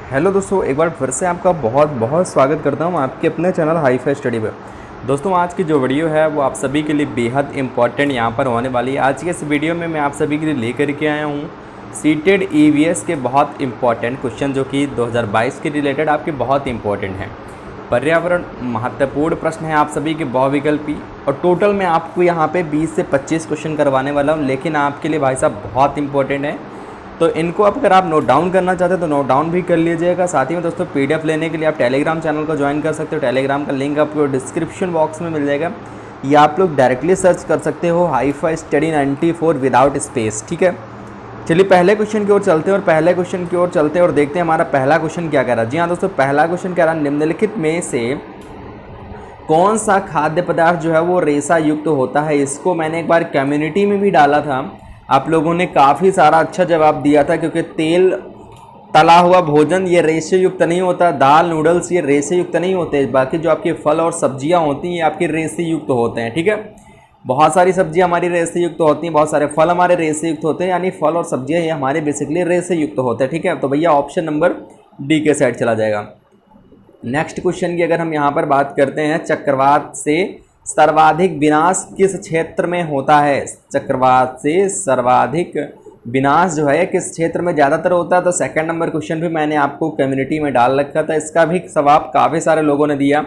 Hello दोस्तों, एक बार फिर से आपका बहुत बहुत स्वागत करता हूं आपके अपने चैनल हाई फाई स्टडी पर। दोस्तों, आज की जो वीडियो है वो आप सभी के लिए बेहद इंपॉर्टेंट यहां पर होने वाली है। आज के इस वीडियो में मैं आप सभी के लिए लेकर के आया हूं सीटेड ईवीएस के बहुत इंपॉर्टेंट क्वेश्चन जो कि 2022 के रिलेटेड आपके बहुत इंपॉर्टेंट हैं। पर्यावरण महत्वपूर्ण प्रश्न है आप सभी के बहुविकल्पी, और टोटल मैं आपको यहाँ पे 20 से 25 क्वेश्चन करवाने वाला हूँ, लेकिन आपके लिए भाई साहब बहुत इंपॉर्टेंट है। तो इनको अगर आप नोट डाउन करना चाहते हैं तो नोट डाउन भी कर लीजिएगा। साथ ही में दोस्तों, पीडीएफ लेने के लिए आप टेलीग्राम चैनल को ज्वाइन कर सकते हो। टेलीग्राम का लिंक आपको डिस्क्रिप्शन बॉक्स में मिल जाएगा, या आप लोग डायरेक्टली सर्च कर सकते हो hi fi study 94 without space. ठीक है, चलिए पहले क्वेश्चन की ओर चलते हैं और देखते हैं हमारा पहला क्वेश्चन क्या कह रहा है। जी हाँ दोस्तों, पहला क्वेश्चन कह रहा है निम्नलिखित में से कौन सा खाद्य पदार्थ जो है वो रेशा युक्त होता है। इसको मैंने एक बार कम्युनिटी में भी डाला था, आप लोगों ने काफ़ी सारा अच्छा जवाब दिया था, क्योंकि तेल तला हुआ भोजन ये रेशे युक्त नहीं होता, दाल नूडल्स ये रेशे युक्त नहीं होते। बाकी जो आपके फल और सब्जियां होती हैं ये आपके रेशे युक्त होते हैं। ठीक है, बहुत सारी सब्जियां हमारी रेशे युक्त होती हैं, बहुत सारे फल हमारे रेशे युक्त होते हैं, यानी फल और सब्जियां ये हमारे बेसिकली रेशे युक्त होते हैं। ठीक है, तो भैया ऑप्शन नंबर डी के साइड चला जाएगा। नेक्स्ट क्वेश्चन की अगर हम यहाँ पर बात करते हैं, चक्रवात से सर्वाधिक विनाश किस क्षेत्र में होता है। चक्रवात से सर्वाधिक विनाश जो है किस क्षेत्र में ज़्यादातर होता है। तो सेकंड नंबर क्वेश्चन भी मैंने आपको कम्युनिटी में डाल रखा था, इसका भी जवाब काफ़ी सारे लोगों ने दिया।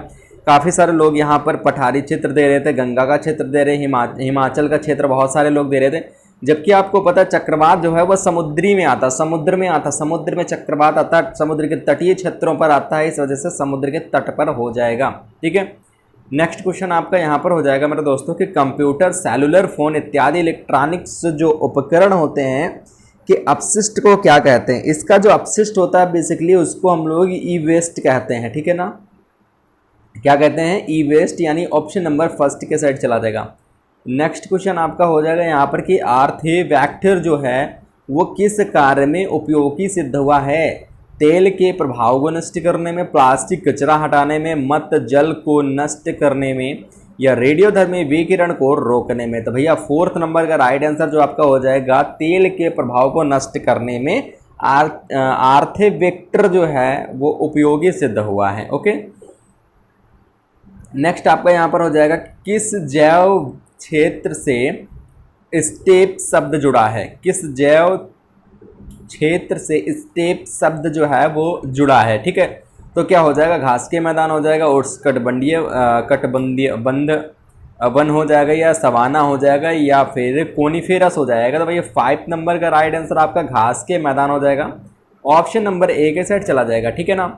काफ़ी सारे लोग यहाँ पर पठारी क्षेत्र दे रहे थे, गंगा का क्षेत्र दे रहे, हिमाचल का क्षेत्र बहुत सारे लोग दे रहे थे। जबकि आपको पता है चक्रवात जो है वह समुद्र में चक्रवात आता है, समुद्र के तटीय क्षेत्रों पर आता है, इस वजह से समुद्र के तट पर हो जाएगा। ठीक है, नेक्स्ट क्वेश्चन आपका यहाँ पर हो जाएगा मेरे दोस्तों कि कंप्यूटर, सेलुलर फोन इत्यादि इलेक्ट्रॉनिक्स जो उपकरण होते हैं कि अपशिष्ट को क्या कहते हैं। इसका जो अपशिष्ट होता है बेसिकली उसको हम लोग ई वेस्ट कहते हैं। ठीक है ना, क्या कहते हैं, ई वेस्ट, यानी ऑप्शन नंबर फर्स्ट के साइड चला जाएगा। नेक्स्ट क्वेश्चन आपका हो जाएगा यहाँ पर कि आर्थेवैक्टर जो है वो किस कार्य में उपयोगी सिद्ध हुआ है। तेल के प्रभाव को नष्ट करने में, प्लास्टिक कचरा हटाने में, मत जल को नष्ट करने में, या रेडियोधर्मी विकिरण को रोकने में। तो भैया फोर्थ नंबर का राइट आंसर जो आपका हो जाएगा तेल के प्रभाव को नष्ट करने में आर्थेवैक्टर जो है वो उपयोगी सिद्ध हुआ है। ओके, नेक्स्ट आपका यहाँ पर हो जाएगा किस जैव क्षेत्र से स्टेप शब्द जुड़ा है। किस जैव क्षेत्र से स्टेप शब्द जो है वो जुड़ा है। ठीक है, तो क्या हो जाएगा, घास के मैदान हो जाएगा, कटबंधीय बंद वन हो जाएगा, या सवाना हो जाएगा, या फिर कोनिफेरस हो जाएगा। तो भैया 5 नंबर का राइट आंसर आपका घास के मैदान हो जाएगा, ऑप्शन नंबर ए के साइड चला जाएगा। ठीक है ना,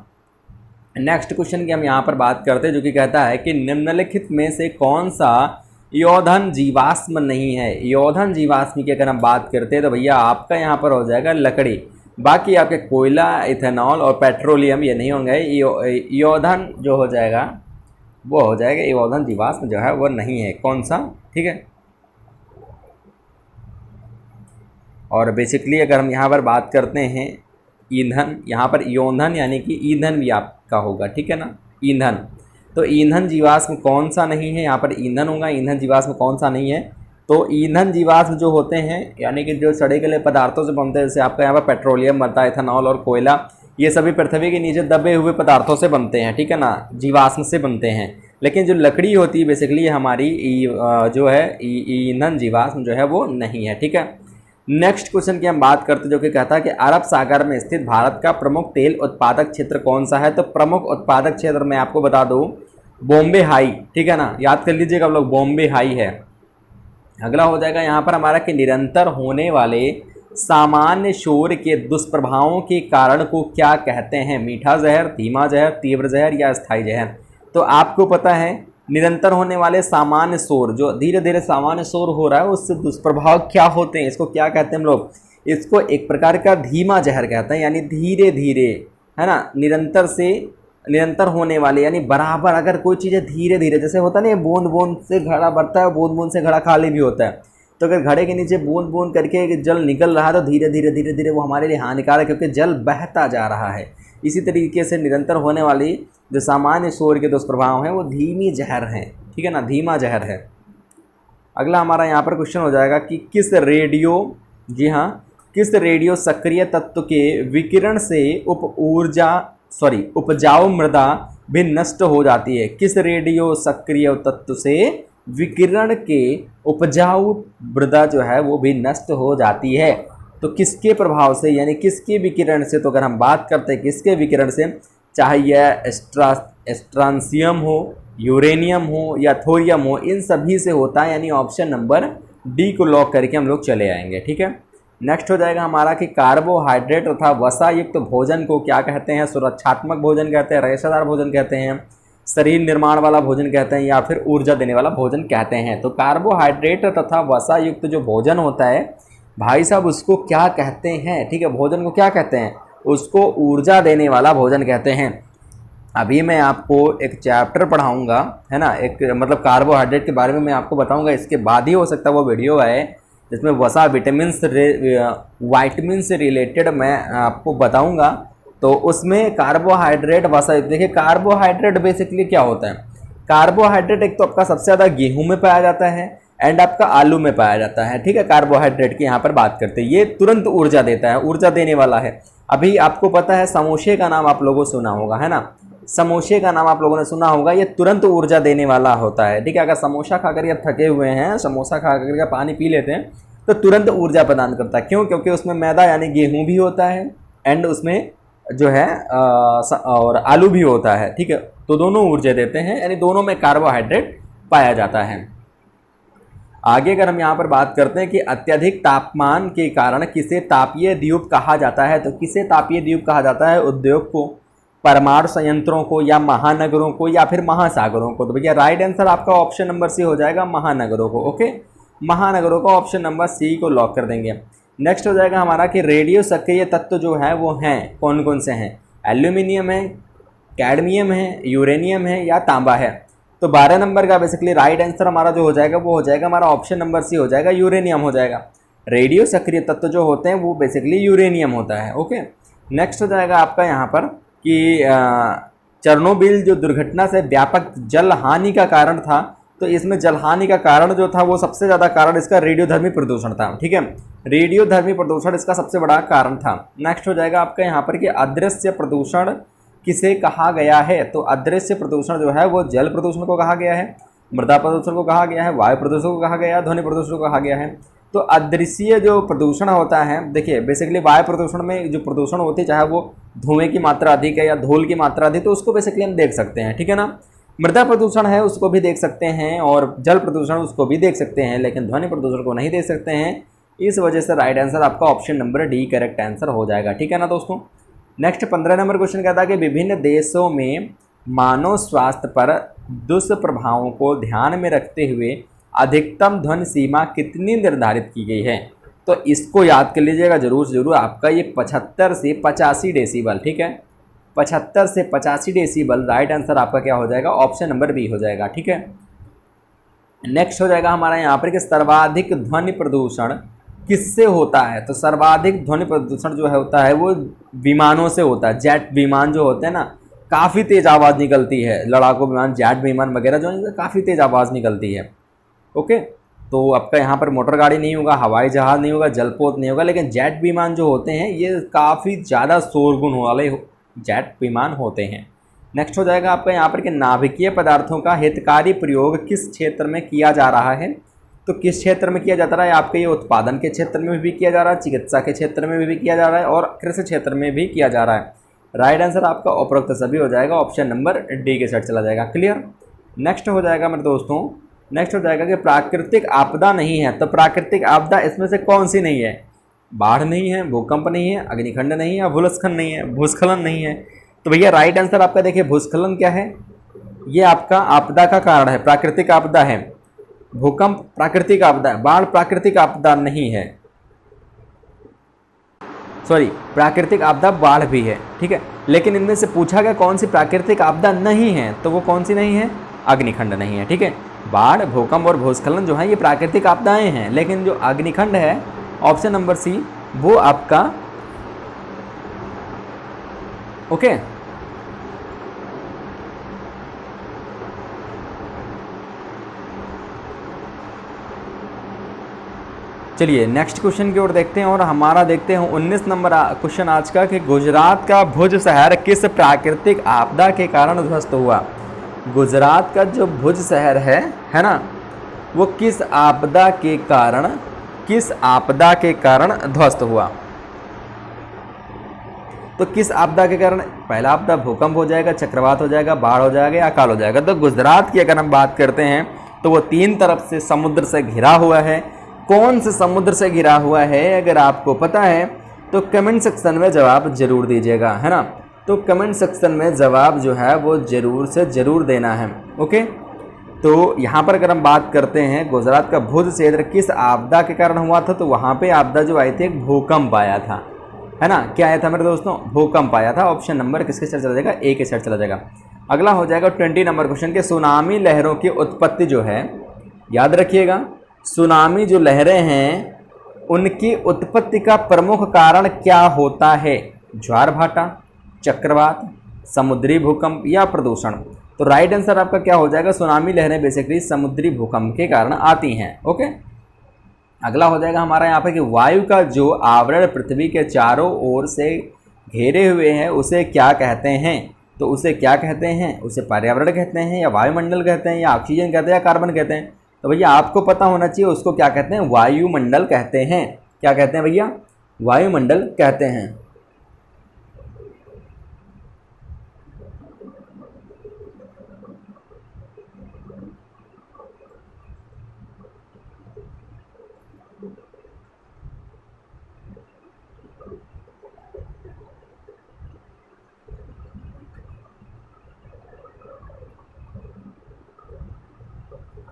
नेक्स्ट क्वेश्चन की हम यहाँ पर बात करते हैं जो कि कहता है कि निम्नलिखित में से कौन सा ईंधन जीवाश्म नहीं है। ईंधन जीवाश्म की अगर हम बात करते हैं तो भैया आपका यहाँ पर हो जाएगा लकड़ी। बाकी आपके कोयला, इथेनॉल और पेट्रोलियम ये नहीं होंगे। ईंधन जो हो जाएगा वो हो जाएगा, ईंधन जीवाश्म जो है वो नहीं है। कौन सा, ठीक है। और बेसिकली अगर हम यहाँ पर बात करते हैं ईंधन, यहाँ पर ईंधन यानी कि ईंधन भी आपका होगा। ठीक है ना, ईंधन, तो ईंधन जीवाश्म कौन सा नहीं है, यहाँ पर ईंधन होगा, ईंधन जीवाश्म कौन सा नहीं है। तो ईंधन जीवाश्म जो होते हैं यानी कि जो सड़े गले पदार्थों से बनते हैं, जैसे आपका यहाँ पर पेट्रोलियम बनता है, इथेनॉल और कोयला, ये सभी पृथ्वी के नीचे दबे हुए पदार्थों से बनते हैं। ठीक है ना, जीवाश्म से बनते हैं। लेकिन जो लकड़ी होती है बेसिकली हमारी जो है ईंधन जीवाश्म जो है वो नहीं है। ठीक है, नेक्स्ट क्वेश्चन की हम बात करते हैं जो कि कहता है कि अरब सागर में स्थित भारत का प्रमुख तेल उत्पादक क्षेत्र कौन सा है। तो प्रमुख उत्पादक क्षेत्र मैं आपको बता दूं बॉम्बे हाई। ठीक है ना, याद कर लीजिएगा आप लोग, बॉम्बे हाई है। अगला हो जाएगा यहाँ पर हमारा कि निरंतर होने वाले सामान्य शोर के दुष्प्रभावों के कारण को क्या कहते हैं। मीठा जहर, धीमा जहर, तीव्र जहर या स्थायी जहर। तो आपको पता है निरंतर होने वाले सामान्य शोर, जो धीरे धीरे सामान्य शोर हो रहा है, उससे दुष्प्रभाव क्या होते हैं, इसको क्या कहते हैं हम लोग। इसको एक प्रकार का धीमा जहर कहते हैं, यानी धीरे धीरे, है ना, निरंतर होने वाले, यानी बराबर अगर कोई चीज़ें धीरे धीरे, जैसे होता नहीं, बूंद बूंद से घड़ा भरता है, बूंद बूंद से घड़ा खाली भी होता है। तो अगर घड़े के नीचे बूंद बूंद करके जल निकल रहा है तो धीरे धीरे वो हमारे लिए हानिकारक है, क्योंकि जल बहता जा रहा है। इसी तरीके से निरंतर होने वाली जो सामान्य शोर के दुष्प्रभाव हैं वो धीमी जहर हैं। ठीक है ना, धीमा जहर है। अगला हमारा यहाँ पर क्वेश्चन हो जाएगा कि किस रेडियो, जी हाँ, किस रेडियो सक्रिय तत्व के विकिरण से उपजाऊ मृदा भी नष्ट हो जाती है? किस रेडियो सक्रिय तत्व से विकिरण के उपजाऊ मृदा जो है वो भी नष्ट हो जाती है? तो किसके प्रभाव से, यानी किसके विकिरण से? तो अगर हम बात करते हैं किसके विकिरण से, चाहे यह स्ट्रांसियम हो, यूरेनियम हो या थोरियम हो, इन सभी से होता है, यानी ऑप्शन नंबर डी को लॉक करके हम लोग चले आएंगे। ठीक है, नेक्स्ट हो जाएगा हमारा कि कार्बोहाइड्रेट तथा वसा युक्त भोजन को क्या कहते हैं? सुरक्षात्मक भोजन कहते हैं, रेशेदार भोजन कहते हैं, शरीर निर्माण वाला भोजन कहते हैं, या फिर ऊर्जा देने वाला भोजन कहते हैं? तो कार्बोहाइड्रेट तथा वसा युक्त जो भोजन होता है भाई साहब, उसको क्या कहते हैं? ठीक है, भोजन को क्या कहते हैं? उसको ऊर्जा देने वाला भोजन कहते हैं। अभी मैं आपको एक चैप्टर पढ़ाऊंगा, है ना, एक मतलब कार्बोहाइड्रेट के बारे में मैं आपको बताऊंगा, इसके बाद ही हो सकता है वो वीडियो आए जिसमें वसा वाइटमिन से रिलेटेड मैं आपको बताऊंगा। तो उसमें कार्बोहाइड्रेट वसा, देखिए कार्बोहाइड्रेट बेसिकली क्या होता है? कार्बोहाइड्रेट एक तो आपका सबसे ज़्यादा गेहूं में पाया जाता है एंड आपका आलू में पाया जाता है। ठीक है, कार्बोहाइड्रेट की यहाँ पर बात करते हैं, ये तुरंत ऊर्जा देता है, ऊर्जा देने वाला है। अभी आपको पता है समोसे का नाम आप लोगों ने सुना होगा, है ना, समोसे का नाम आप लोगों ने सुना होगा, ये तुरंत ऊर्जा देने वाला होता है। ठीक है, अगर समोसा खाकर आप थके हुए हैं, समोसा खाकर के पानी पी लेते हैं तो तुरंत ऊर्जा प्रदान करता है। क्यों? क्योंकि उसमें मैदा यानी गेहूं भी होता है एंड उसमें जो है और आलू भी होता है। ठीक है, तो दोनों ऊर्जा देते हैं, यानी दोनों में कार्बोहाइड्रेट पाया जाता है। आगे अगर हम यहाँ पर बात करते हैं कि अत्यधिक तापमान के कारण किसे तापीय द्वीप कहा जाता है, तो किसे तापीय द्वीप कहा जाता है? उद्योग को, परमाणु संयंत्रों को, या महानगरों को, या फिर महासागरों को? तो भैया राइट आंसर आपका ऑप्शन नंबर सी हो जाएगा, महानगरों को। ओके, महानगरों का ऑप्शन नंबर सी को लॉक कर देंगे। नेक्स्ट हो जाएगा हमारा कि रेडियो सक्रिय तत्व जो है वो हैं, कौन कौन से हैं? एल्यूमिनियम है, कैडमियम है, यूरेनियम है, या तांबा है? तो 12 नंबर का बेसिकली राइट आंसर हमारा जो हो जाएगा वो हो जाएगा हमारा ऑप्शन नंबर सी हो जाएगा, यूरेनियम हो जाएगा। रेडियो सक्रिय तत्व जो होते हैं वो बेसिकली यूरेनियम होता है। ओके, नेक्स्ट हो जाएगा आपका यहाँ पर कि चेरनोबिल जो दुर्घटना से व्यापक जल हानि का कारण था, तो इसमें जलहानि का कारण जो था वो सबसे ज़्यादा कारण इसका रेडियोधर्मी प्रदूषण था। ठीक है, रेडियोधर्मी प्रदूषण इसका सबसे बड़ा कारण था। नेक्स्ट हो जाएगा आपका यहाँ पर कि अदृश्य प्रदूषण किसे कहा गया है? तो अदृश्य प्रदूषण जो है वो जल प्रदूषण को कहा गया है, मृदा प्रदूषण को कहा गया है, वायु प्रदूषण को कहा गया है, ध्वनि प्रदूषण को कहा गया है। तो अदृश्य जो प्रदूषण होता है, देखिए बेसिकली वायु प्रदूषण में जो प्रदूषण होती है, चाहे वो धुएं की मात्रा अधिक है या धूल की मात्रा अधिक, तो उसको बेसिकली हम देख सकते हैं। ठीक है ना, मृदा प्रदूषण है उसको भी देख सकते हैं, और जल प्रदूषण उसको भी देख सकते हैं, लेकिन ध्वनि प्रदूषण को नहीं देख सकते हैं। इस वजह से राइट आंसर आपका option number D correct answer हो जाएगा। ठीक है ना दोस्तों। नेक्स्ट 15 नंबर क्वेश्चन कहता है कि विभिन्न देशों में मानव स्वास्थ्य पर दुष्प्रभावों को ध्यान में रखते हुए अधिकतम ध्वनि सीमा कितनी निर्धारित की गई है? तो इसको याद कर लीजिएगा जरूर से जरूर, आपका ये 75 से 85 डेसीबल। ठीक है, 75 से 85 डेसीबल राइट आंसर आपका क्या हो जाएगा? ऑप्शन नंबर बी हो जाएगा। ठीक है, नेक्स्ट हो जाएगा हमारा यहाँ पर कि सर्वाधिक ध्वनि प्रदूषण किससे होता है? तो सर्वाधिक ध्वनि प्रदूषण जो है होता है वो विमानों से होता है। जेट विमान जो होते हैं ना, काफ़ी तेज़ आवाज़ निकलती है, लड़ाकू विमान, जेट विमान वगैरह जो है काफ़ी तेज़ आवाज़ निकलती है। ओके, तो आपका यहाँ पर मोटर गाड़ी नहीं होगा, हवाई जहाज़ नहीं होगा, जलपोत नहीं होगा, लेकिन जेट विमान जो होते हैं ये काफ़ी ज़्यादा शोरगुल वाले जेट विमान होते हैं। नेक्स्ट हो जाएगा आपका यहाँ पर कि नाभिकीय पदार्थों का हितकारी प्रयोग किस क्षेत्र में किया जा रहा है? तो किस क्षेत्र में किया जाता रहा है? आपके ये उत्पादन के क्षेत्र में भी किया जा रहा है, चिकित्सा के क्षेत्र में भी किया जा रहा है, और कृषि क्षेत्र में भी किया जा रहा है। राइट आंसर आपका उपरोक्त सभी हो जाएगा, ऑप्शन नंबर डी के साइड चला जाएगा। क्लियर। नेक्स्ट हो जाएगा मेरे दोस्तों, नेक्स्ट हो जाएगा कि प्राकृतिक आपदा नहीं है। तो प्राकृतिक आपदा इसमें से कौन सी नहीं है? बाढ़ नहीं है, भूकंप नहीं है, अग्निखंड नहीं है, भूस्खलन नहीं है, भूस्खलन नहीं है। तो भैया राइट आंसर आपका देखिए भूस्खलन क्या है? ये आपका आपदा का कारण है, प्राकृतिक आपदा है। भूकंप प्राकृतिक आपदा है, बाढ़ प्राकृतिक आपदा नहीं है, सॉरी प्राकृतिक आपदा बाढ़ भी है। ठीक है, लेकिन इनमें से पूछा गया कौन सी प्राकृतिक आपदा नहीं है, तो वो कौन सी नहीं है? अग्निखंड नहीं है। ठीक है, बाढ़, भूकंप और भूस्खलन जो है ये प्राकृतिक आपदाएं हैं, लेकिन जो अग्निखंड है ऑप्शन नंबर सी वो आपका ओके चलिए नेक्स्ट क्वेश्चन की ओर देखते हैं और हमारा देखते हैं 19 नंबर क्वेश्चन आज का कि गुजरात का भुज शहर किस प्राकृतिक आपदा के कारण ध्वस्त हुआ। गुजरात का जो भुज शहर है ना, वो किस आपदा के कारण ध्वस्त हुआ। तो किस आपदा के कारण, पहला आपदा भूकंप हो जाएगा, चक्रवात हो जाएगा, बाढ़ हो जाएगा या अकाल हो जाएगा। तो गुजरात की अगर हम बात करते हैं तो वो 3 तरफ से समुद्र से घिरा हुआ है। कौन से समुद्र से घिरा हुआ है, अगर आपको पता है तो कमेंट सेक्शन में जवाब जरूर दीजिएगा, है ना। तो कमेंट सेक्शन में जवाब जो है वो ज़रूर से ज़रूर देना है। ओके, तो यहाँ पर अगर हम बात करते हैं गुजरात का भुज क्षेत्र किस आपदा के कारण हुआ था, तो वहाँ पे आपदा जो आई थी एक भूकंप आया था, है ना। क्या आया था मेरे दोस्तों, भूकंप आया था। ऑप्शन नंबर किसके साइड चला जाएगा, ए के साइड चला जाएगा। अगला हो जाएगा 20 नंबर क्वेश्चन के सुनामी लहरों की उत्पत्ति जो है, याद रखिएगा सुनामी जो लहरें हैं उनकी उत्पत्ति का प्रमुख कारण क्या होता है। ज्वार भाटा, चक्रवात, समुद्री भूकंप या प्रदूषण। तो राइट आंसर आपका क्या हो जाएगा, सुनामी लहरें बेसिकली समुद्री भूकंप के कारण आती हैं। ओके, अगला हो जाएगा हमारा यहाँ पर कि वायु का जो आवरण पृथ्वी के चारों ओर से घेरे हुए हैं उसे क्या कहते हैं। तो उसे क्या कहते हैं, उसे पर्यावरण कहते हैं या वायुमंडल कहते हैं या ऑक्सीजन कहते हैं या कार्बन कहते हैं। तो भैया आपको पता होना चाहिए उसको क्या कहते हैं, वायुमंडल कहते हैं। क्या कहते हैं भैया, वायुमंडल कहते हैं।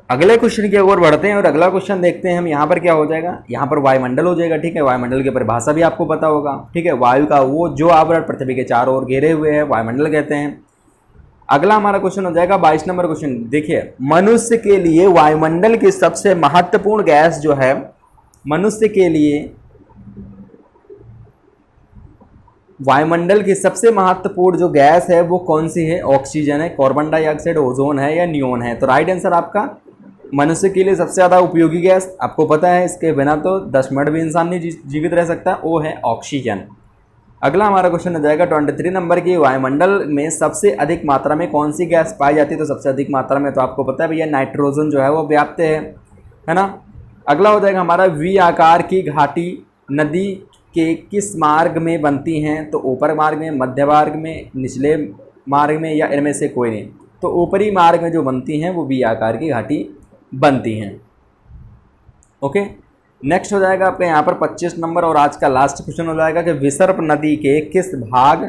अगले क्वेश्चन की ओर बढ़ते हैं और अगला क्वेश्चन देखते हैं हम। यहाँ पर क्या हो जाएगा, यहाँ पर वायुमंडल हो जाएगा। ठीक है, वायुमंडल की परिभाषा भी आपको पता होगा। ठीक है, वायु का वो जो आवरण पृथ्वी के चारों ओर घेरे हुए हैं वायुमंडल कहते हैं। अगला हमारा क्वेश्चन हो जाएगा 22 नंबर क्वेश्चन। देखिए मनुष्य के लिए वायुमंडल की सबसे महत्वपूर्ण गैस जो है, मनुष्य के लिए वायुमंडल की सबसे महत्वपूर्ण जो गैस है वो कौन सी है। ऑक्सीजन है, कार्बन डाइऑक्साइड, ओजोन है या नियोन है। तो राइट आंसर आपका मनुष्य के लिए सबसे ज़्यादा उपयोगी गैस आपको पता है, इसके बिना तो 10 मिनट भी इंसान नहीं जीवित रह सकता, वो है ऑक्सीजन। अगला हमारा क्वेश्चन हो जाएगा 23 नंबर की, वायुमंडल में सबसे अधिक मात्रा में कौन सी गैस पाई जाती है। तो सबसे अधिक मात्रा में तो आपको पता है भैया नाइट्रोजन जो है वो व्याप्त है ना। अगला हो जाएगा हमारा वी आकार की घाटी नदी के किस मार्ग में बनती हैं। तो ऊपर मार्ग में, मध्य मार्ग में, निचले मार्ग में या इनमें से कोई नहीं। तो ऊपरी मार्ग में जो बनती हैं वो वी आकार की घाटी बनती हैं। ओके, नेक्स्ट हो जाएगा आपके यहाँ पर 25 नंबर और आज का लास्ट क्वेश्चन हो जाएगा कि विसर्प नदी के किस भाग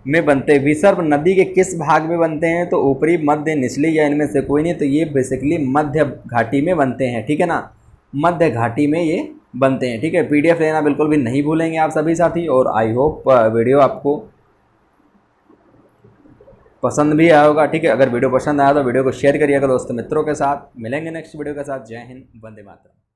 में बनते हैं। विसर्प नदी के किस भाग में बनते हैं। तो ऊपरी, मध्य, निचली या इनमें से कोई नहीं। तो ये बेसिकली मध्य घाटी में बनते हैं। ठीक है ना, मध्य घाटी में ये बनते हैं। ठीक है, पीडीएफ लेना बिल्कुल भी नहीं भूलेंगे आप सभी साथी। और आई होप वीडियो आपको पसंद भी आया होगा। ठीक है, अगर वीडियो पसंद आया तो वीडियो को शेयर करिएगा दोस्तों मित्रों के साथ। मिलेंगे नेक्स्ट वीडियो के साथ। जय हिंद, वंदे मातरम।